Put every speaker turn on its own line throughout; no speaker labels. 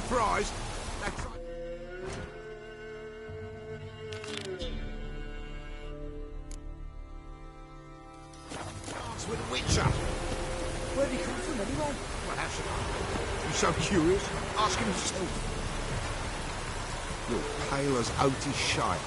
surprised. That's right. Dance with a Witcher.
Where'd he come from, anyway?
Well, how should I? You so curious? Ask him yourself. You're pale as Otis Shire.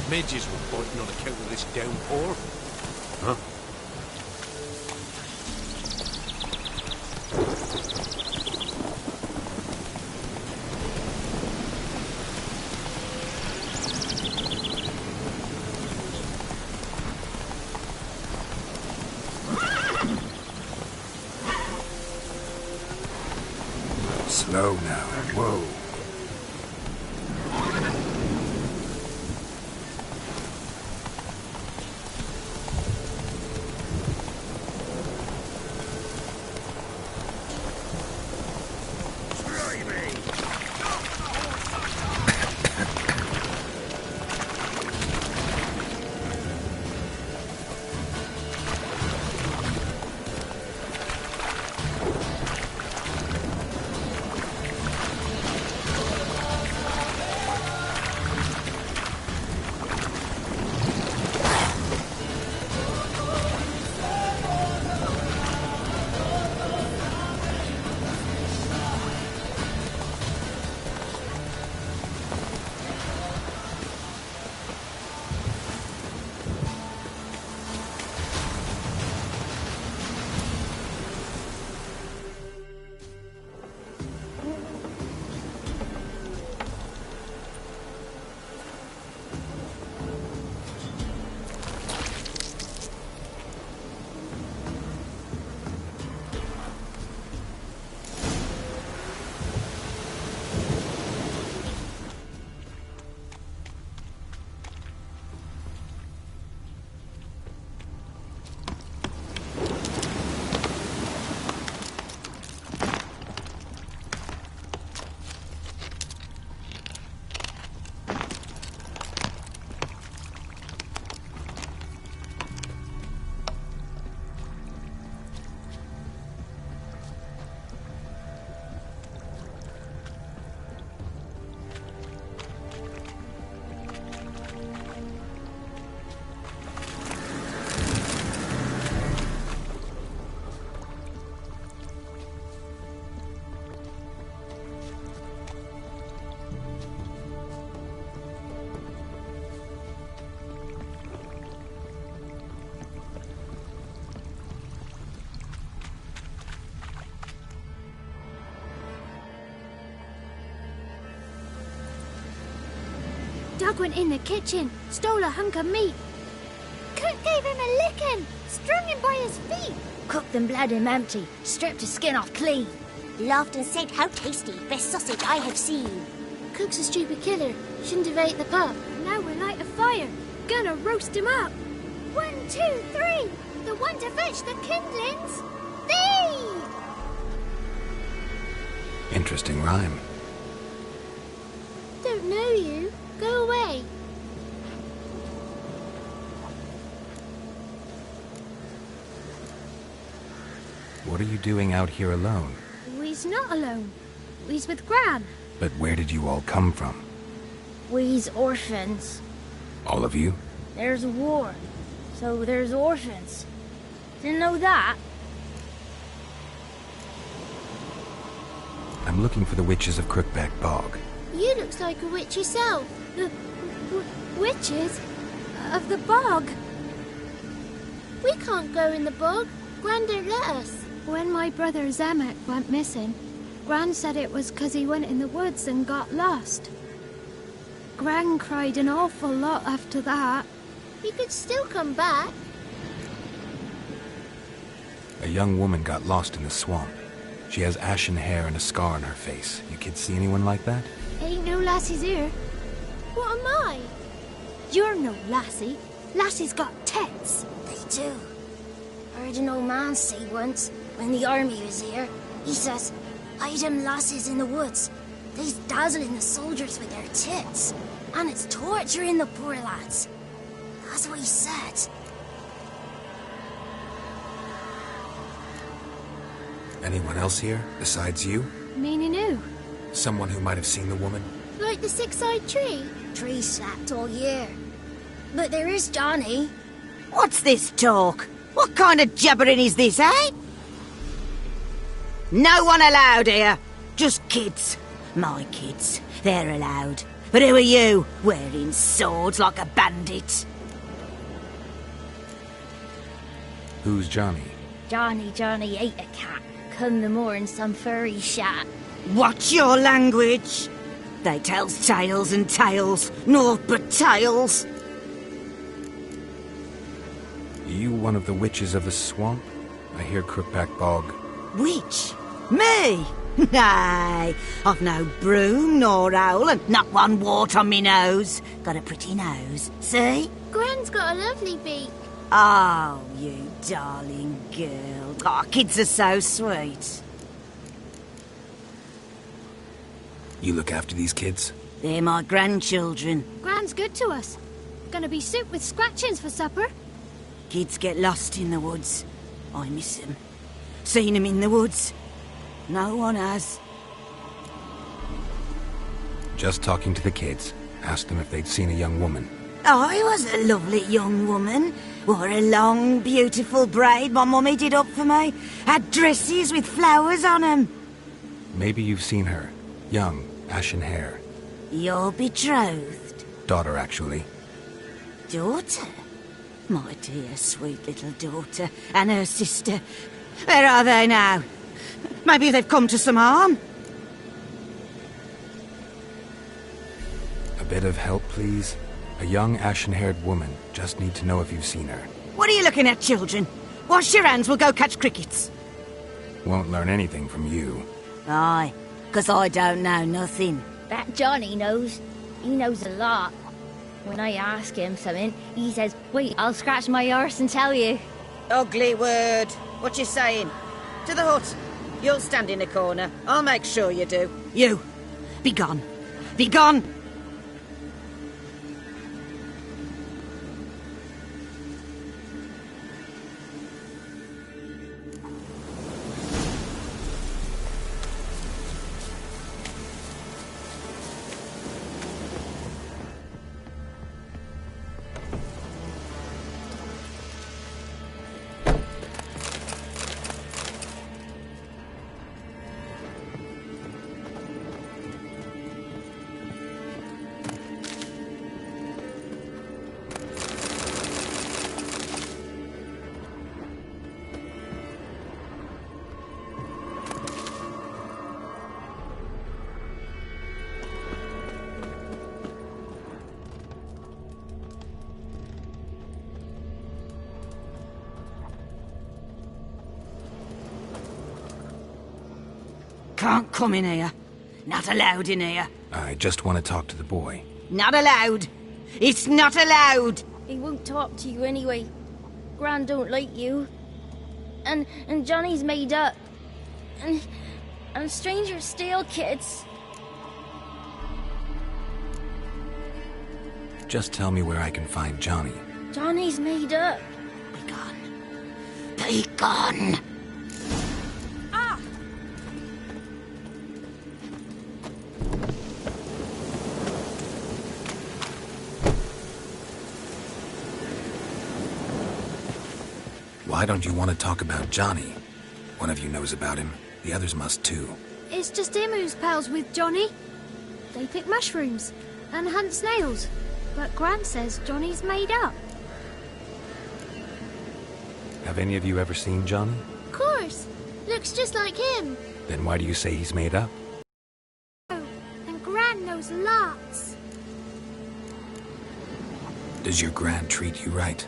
Midges were biting on account of this downpour. Huh?
Slow now. Whoa.
Doug went in the kitchen, stole a hunk of meat. Cook gave him a licking, strung him by his feet.
Cooked and bled him empty, stripped his skin off clean.
Laughed and said, "How tasty, best sausage I have seen."
Cook's a stupid killer, shouldn't have ate the pup. Now we'll light a fire, gonna roast him up. 1, 2, 3, the one to fetch the kindlings. Thee!
Interesting rhyme.
Don't know you. Go away.
What are you doing out here alone?
We's not alone. We's with Gran.
But where did you all come from?
We's orphans.
All of you?
There's a war, so there's orphans. Didn't know that?
I'm looking for the witches of Crookback Bog.
You looks like a witch yourself. The witches of the bog. We can't go in the bog. Gran don't let us. When my brother Zemek went missing, Gran said it was 'cause he went in the woods and got lost. Gran cried an awful lot after that. He could still come back.
A young woman got lost in the swamp. She has ashen hair and a scar on her face. You kids see anyone like that?
Ain't no lassies here. What am I? You're no lassie. Lassie's got tits.
They do. I heard an old man say once, when the army was here, he says, hide them lasses in the woods. They's dazzling the soldiers with their tits. And it's torturing the poor lads. That's what he said.
Anyone else here, besides you?
Meaning who?
Someone who might have seen the woman?
Like the six-eyed tree?
Tree slapped all year. But there is Johnny.
What's this talk? What kind of jabbering is this, eh? No one allowed here. Just kids. My kids. They're allowed. But who are you, wearing swords like a bandit?
Who's Johnny?
Johnny ate a cat. Come the more in some furry shat.
Watch your language. They tells tales and tales, naught but tales.
You one of the witches of the swamp? I hear Crookback Bog.
Witch? Me? Nay, I've no broom nor owl and not one wart on me nose. Got a pretty nose, see?
Gran's got a lovely beak.
Oh, you darling girl. Oh, kids are so sweet.
You look after these kids?
They're my grandchildren.
Gran's good to us. Gonna be soup with scratchings for supper.
Kids get lost in the woods. I miss them. Seen them in the woods. No one has.
Just talking to the kids. Asked them if they'd seen a young woman.
I was a lovely young woman. Wore a long, beautiful braid my mummy did up for me. Had dresses with flowers on 'em.
Maybe you've seen her. Young, ashen hair.
You're betrothed.
Daughter, actually.
Daughter? My dear, sweet little daughter. And her sister. Where are they now? Maybe they've come to some harm.
A bit of help, please? A young, ashen-haired woman. Just need to know if you've seen her.
What are you looking at, children? Wash your hands, we'll go catch crickets.
Won't learn anything from you.
Aye, 'cause I don't know nothing.
That Johnny knows. He knows a lot. When I ask him something, he says, wait, I'll scratch my arse and tell you.
Ugly word. What you saying? To the hut. You'll stand in a corner. I'll make sure you do. You, be gone. Be gone! Can't come in here. Not allowed in here.
I just want to talk to the boy.
Not allowed. It's not allowed.
He won't talk to you anyway. Gran don't like you. And Johnny's made up. And strangers steal kids.
Just tell me where I can find Johnny.
Johnny's made up.
Be gone. Be gone.
Why don't you want to talk about Johnny? One of you knows about him. The others must too.
It's just him who's pals with Johnny. They pick mushrooms and hunt snails. But Gran says Johnny's made up.
Have any of you ever seen Johnny?
Of course. Looks just like him.
Then why do you say he's made up?
Oh, and Gran knows lots.
Does your gran treat you right?